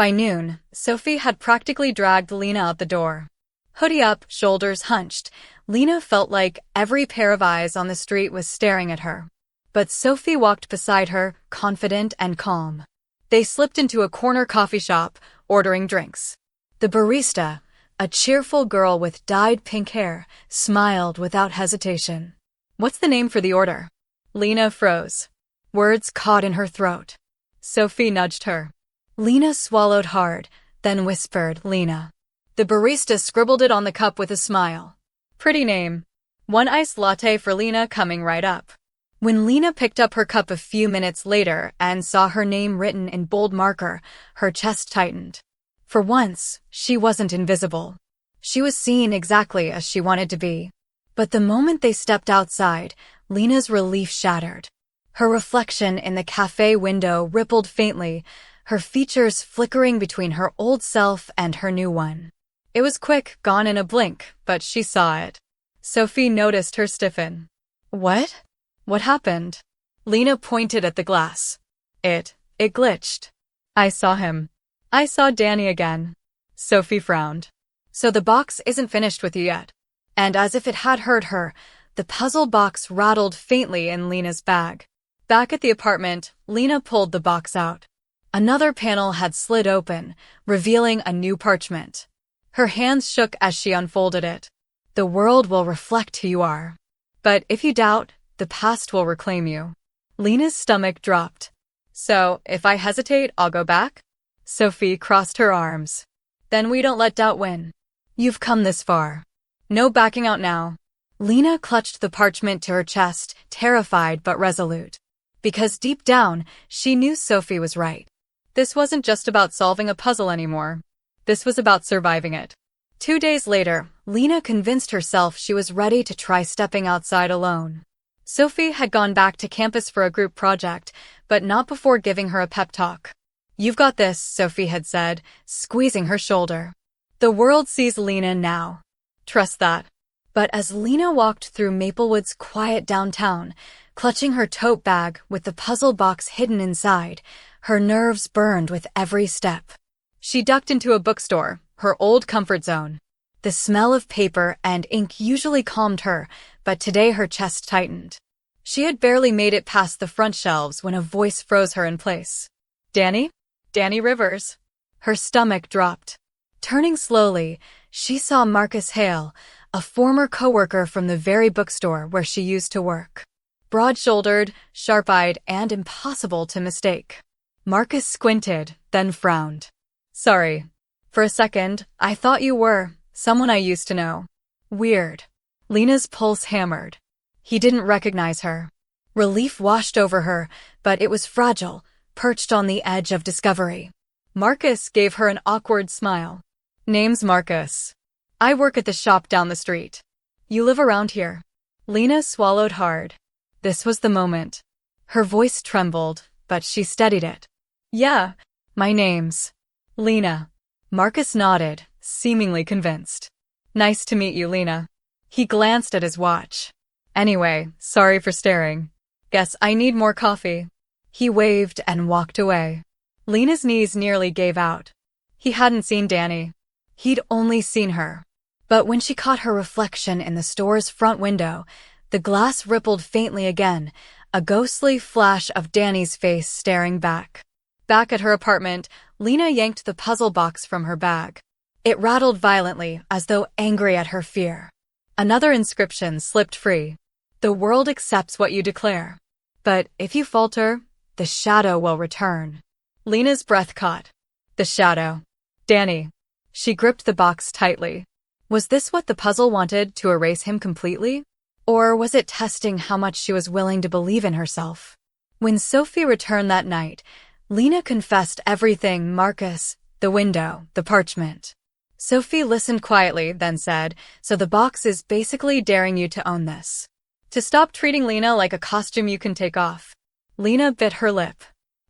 By noon, Sophie had practically dragged Lena out the door. Hoodie up, shoulders hunched, Lena felt like every pair of eyes on the street was staring at her. But Sophie walked beside her, confident and calm. They slipped into a corner coffee shop, ordering drinks. The barista, a cheerful girl with dyed pink hair, smiled without hesitation. "What's the name for the order?" Lena froze. Words caught in her throat. Sophie nudged her. Lena swallowed hard, then whispered, "Lena." The barista scribbled it on the cup with a smile. "Pretty name. 1 iced latte for Lena coming right up." When Lena picked up her cup a few minutes later and saw her name written in bold marker, her chest tightened. For once, she wasn't invisible. She was seen exactly as she wanted to be. But the moment they stepped outside, Lena's relief shattered. Her reflection in the cafe window rippled faintly, her features flickering between her old self and her new one. It was quick, gone in a blink, but she saw it. Sophie noticed her stiffen. "What? What happened?" Lena pointed at the glass. It glitched. "I saw him. I saw Danny again." Sophie frowned. "So the box isn't finished with you yet." And as if it had heard her, the puzzle box rattled faintly in Lena's bag. Back at the apartment, Lena pulled the box out. Another panel had slid open, revealing a new parchment. Her hands shook as she unfolded it. "The world will reflect who you are. But if you doubt, the past will reclaim you." Lena's stomach dropped. "So, if I hesitate, I'll go back?" Sophie crossed her arms. "Then we don't let doubt win. You've come this far. No backing out now." Lena clutched the parchment to her chest, terrified but resolute. Because deep down, she knew Sophie was right. This wasn't just about solving a puzzle anymore. This was about surviving it. 2 days later, Lena convinced herself she was ready to try stepping outside alone. Sophie had gone back to campus for a group project, but not before giving her a pep talk. "You've got this," Sophie had said, squeezing her shoulder. "The world sees Lena now. Trust that." But as Lena walked through Maplewood's quiet downtown, clutching her tote bag with the puzzle box hidden inside, her nerves burned with every step. She ducked into a bookstore, her old comfort zone. The smell of paper and ink usually calmed her, but today her chest tightened. She had barely made it past the front shelves when a voice froze her in place. "Danny? Danny Rivers." Her stomach dropped. Turning slowly, she saw Marcus Hale, a former coworker from the very bookstore where she used to work. Broad-shouldered, sharp-eyed, and impossible to mistake. Marcus squinted, then frowned. "Sorry. For a second, I thought you were someone I used to know." Weird. Lena's pulse hammered. He didn't recognize her. Relief washed over her, but it was fragile, perched on the edge of discovery. Marcus gave her an awkward smile. "Name's Marcus. I work at the shop down the street. You live around here?" Lena swallowed hard. This was the moment. Her voice trembled, but she steadied it. "Yeah, my name's Lena." Marcus nodded, seemingly convinced. "Nice to meet you, Lena." He glanced at his watch. "Anyway, sorry for staring. Guess I need more coffee." He waved and walked away. Lena's knees nearly gave out. He hadn't seen Danny. He'd only seen her. But when she caught her reflection in the store's front window, the glass rippled faintly again, a ghostly flash of Danny's face staring back. Back at her apartment, Lena yanked the puzzle box from her bag. It rattled violently, as though angry at her fear. Another inscription slipped free. "The world accepts what you declare. But if you falter, the shadow will return." Lena's breath caught. The shadow. Danny. She gripped the box tightly. Was this what the puzzle wanted, to erase him completely? Or was it testing how much she was willing to believe in herself? When Sophie returned that night, Lena confessed everything: Marcus, the window, the parchment. Sophie listened quietly, then said, "So the box is basically daring you to own this. To stop treating Lena like a costume you can take off." Lena bit her lip.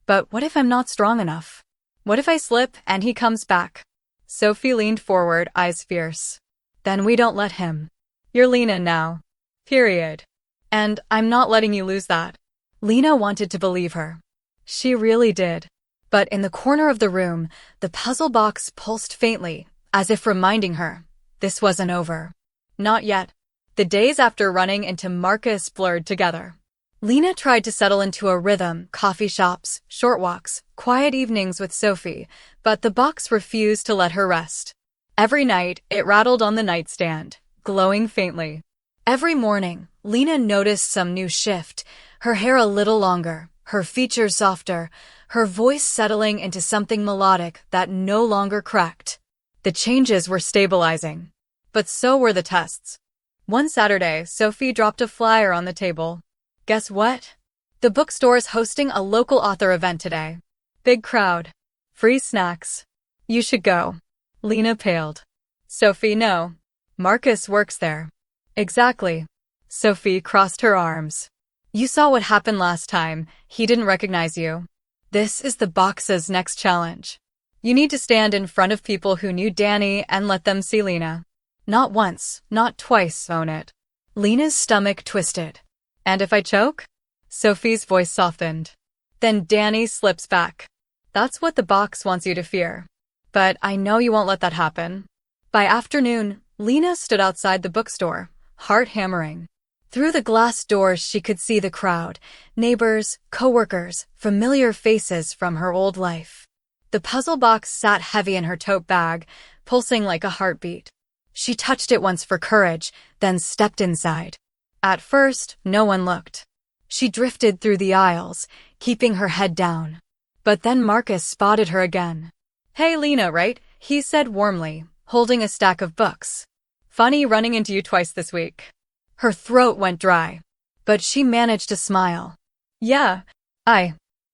"But what if I'm not strong enough? What if I slip and he comes back?" Sophie leaned forward, eyes fierce. "Then we don't let him. You're Lena now. Period. And I'm not letting you lose that." Lena wanted to believe her. She really did. But in the corner of the room, the puzzle box pulsed faintly, as if reminding her, this wasn't over. Not yet. The days after running into Marcus blurred together. Lena tried to settle into a rhythm, coffee shops, short walks, quiet evenings with Sophie, but the box refused to let her rest. Every night, it rattled on the nightstand, glowing faintly. Every morning, Lena noticed some new shift, her hair a little longer, her features softer, her voice settling into something melodic that no longer cracked. The changes were stabilizing. But so were the tests. One Saturday, Sophie dropped a flyer on the table. Guess what? The bookstore's hosting a local author event today. Big crowd. Free snacks. You should go. Lena paled. Sophie, no. Marcus works there. Exactly. Sophie crossed her arms. You saw what happened last time. He didn't recognize you. This is the box's next challenge. You need to stand in front of people who knew Danny and let them see Lena. Not once, not twice, own it. Lena's stomach twisted. And if I choke? Sophie's voice softened. Then Danny slips back. That's what the box wants you to fear. But I know you won't let that happen. By afternoon, Lena stood outside the bookstore, heart hammering. Through the glass doors she could see the crowd, neighbors, coworkers, familiar faces from her old life. The puzzle box sat heavy in her tote bag, pulsing like a heartbeat. She touched it once for courage, then stepped inside. At first, no one looked. She drifted through the aisles, keeping her head down. But then Marcus spotted her again. Hey Lena, right? He said warmly, holding a stack of books. Funny running into you twice this week. Her throat went dry, but she managed to smile. Yeah, I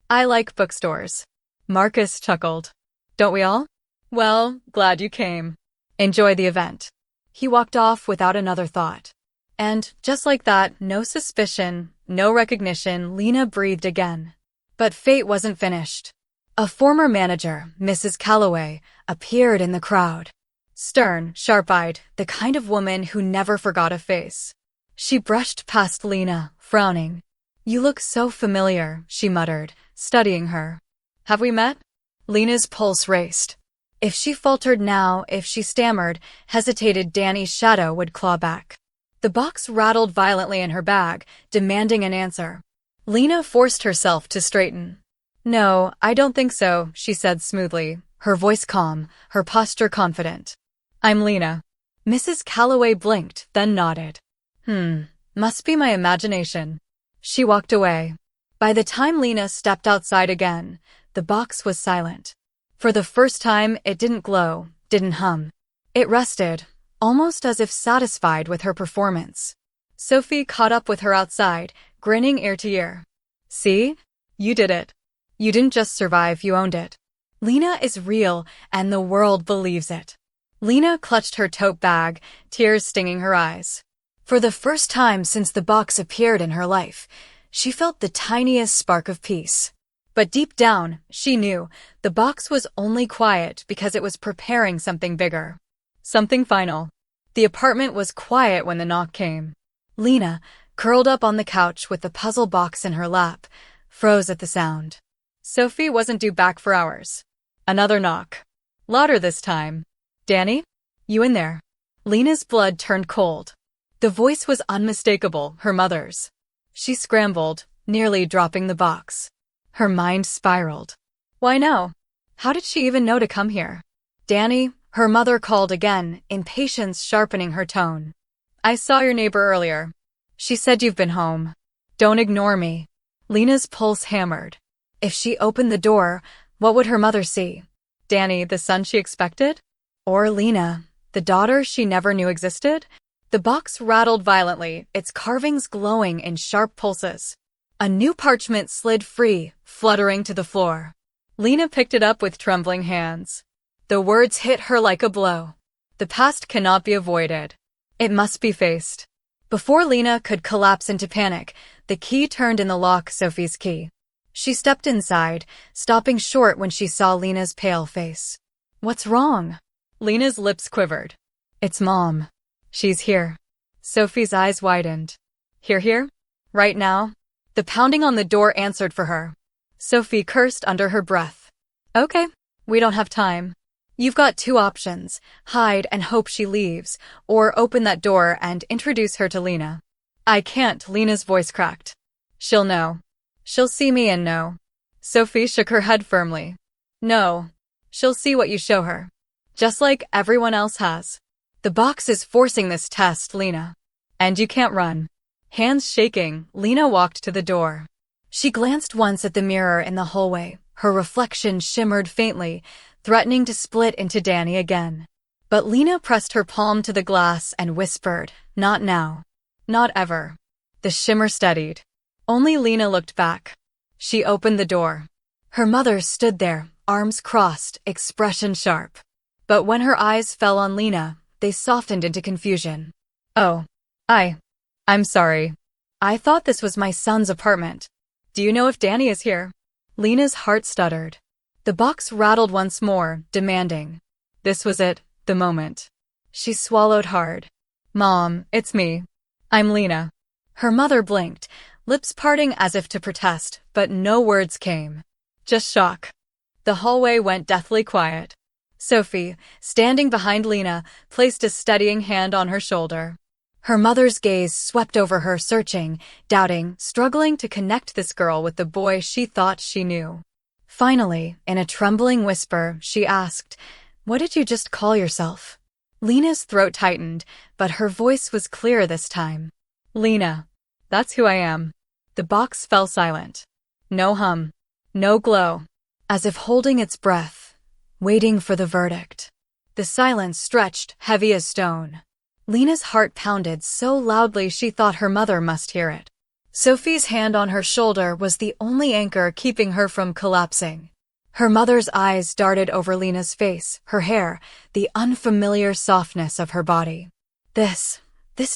like bookstores. Marcus chuckled. Don't we all? Well, glad you came. Enjoy the event. He walked off without another thought. And, just like that, no suspicion, no recognition, Lena breathed again. But fate wasn't finished. A former manager, Mrs. Calloway, appeared in the crowd. Stern, sharp-eyed, the kind of woman who never forgot a face. She brushed past Lena, frowning. You look so familiar, she muttered, studying her. Have we met? Lena's pulse raced. If she faltered now, if she stammered, hesitated, Danny's shadow would claw back. The box rattled violently in her bag, demanding an answer. Lena forced herself to straighten. No, I don't think so, she said smoothly, her voice calm, her posture confident. I'm Lena. Mrs. Calloway blinked, then nodded. Must be my imagination. She walked away. By the time Lena stepped outside again, the box was silent. For the first time, it didn't glow, didn't hum. It rested, almost as if satisfied with her performance. Sophie caught up with her outside, grinning ear to ear. See? You did it. You didn't just survive, you owned it. Lena is real, and the world believes it. Lena clutched her tote bag, tears stinging her eyes. For the first time since the box appeared in her life, she felt the tiniest spark of peace. But deep down, she knew the box was only quiet because it was preparing something bigger. Something final. The apartment was quiet when the knock came. Lena, curled up on the couch with the puzzle box in her lap, froze at the sound. Sophie wasn't due back for hours. Another knock. Louder this time. Danny? You in there? Lena's blood turned cold. The voice was unmistakable, her mother's. She scrambled, nearly dropping the box. Her mind spiraled. Why no? How did she even know to come here? Danny, her mother called again, impatience sharpening her tone. I saw your neighbor earlier. She said you've been home. Don't ignore me. Lena's pulse hammered. If she opened the door, what would her mother see? Danny, the son she expected? Or Lena, the daughter she never knew existed? The box rattled violently, its carvings glowing in sharp pulses. A new parchment slid free, fluttering to the floor. Lena picked it up with trembling hands. The words hit her like a blow. The past cannot be avoided. It must be faced. Before Lena could collapse into panic, the key turned in the lock, Sophie's key. She stepped inside, stopping short when she saw Lena's pale face. What's wrong? Lena's lips quivered. It's Mom. She's here. Sophie's eyes widened. Here? Right now? The pounding on the door answered for her. Sophie cursed under her breath. Okay, we don't have time. You've got two options: hide and hope she leaves, or open that door and introduce her to Lena. I can't, Lena's voice cracked. She'll know. She'll see me and know. Sophie shook her head firmly. No. She'll see what you show her. Just like everyone else has. The box is forcing this test, Lena. And you can't run. Hands shaking, Lena walked to the door. She glanced once at the mirror in the hallway. Her reflection shimmered faintly, threatening to split into Danny again. But Lena pressed her palm to the glass and whispered, "Not now. Not ever." The shimmer steadied. Only Lena looked back. She opened the door. Her mother stood there, arms crossed, expression sharp. But when her eyes fell on Lena, they softened into confusion. "Oh. I'm sorry. I thought this was my son's apartment. Do you know if Danny is here?" Lena's heart stuttered. The box rattled once more, demanding. This was it, the moment. She swallowed hard. "Mom, it's me. I'm Lena." Her mother blinked, lips parting as if to protest, but no words came. Just shock. The hallway went deathly quiet. Sophie, standing behind Lena, placed a steadying hand on her shoulder. Her mother's gaze swept over her, searching, doubting, struggling to connect this girl with the boy she thought she knew. Finally, in a trembling whisper, she asked, "What did you just call yourself?" Lena's throat tightened, but her voice was clear this time. "Lena. That's who I am." The box fell silent. No hum. No glow. As if holding its breath, waiting for the verdict. The silence stretched, heavy as stone. Lena's heart pounded so loudly she thought her mother must hear it. Sophie's hand on her shoulder was the only anchor keeping her from collapsing. Her mother's eyes darted over Lena's face, her hair, the unfamiliar softness of her body. This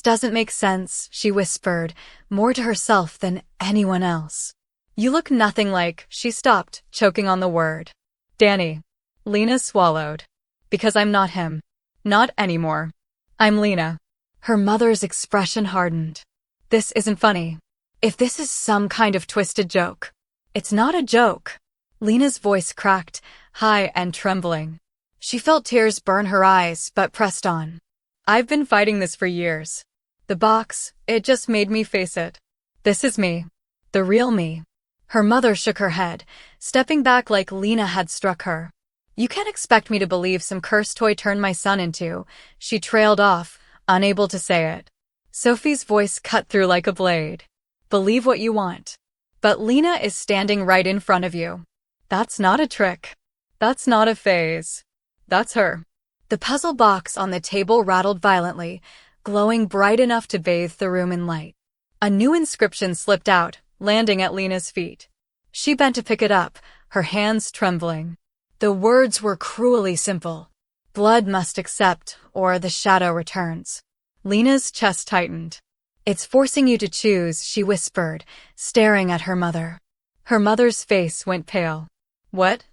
doesn't make sense," she whispered, more to herself than anyone else. "You look nothing like," she stopped, choking on the word. "Danny." Lena swallowed. "Because I'm not him. Not anymore. I'm Lena." Her mother's expression hardened. "This isn't funny. If this is some kind of twisted joke." "It's not a joke." Lena's voice cracked, high and trembling. She felt tears burn her eyes, but pressed on. "I've been fighting this for years. The box, it just made me face it. This is me. The real me." Her mother shook her head, stepping back like Lena had struck her. "You can't expect me to believe some cursed toy turned my son into," she trailed off, unable to say it. Sophie's voice cut through like a blade. "Believe what you want. But Lena is standing right in front of you. That's not a trick. That's not a phase. That's her." The puzzle box on the table rattled violently, glowing bright enough to bathe the room in light. A new inscription slipped out, landing at Lena's feet. She bent to pick it up, her hands trembling. The words were cruelly simple. "Blood must accept, or the shadow returns." Lena's chest tightened. "It's forcing you to choose," she whispered, staring at her mother. Her mother's face went pale. What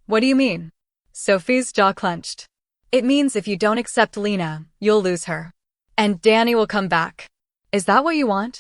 do you mean?" Sophie's jaw clenched. "It means if you don't accept Lena, you'll lose her. And Danny will come back. Is that what you want?"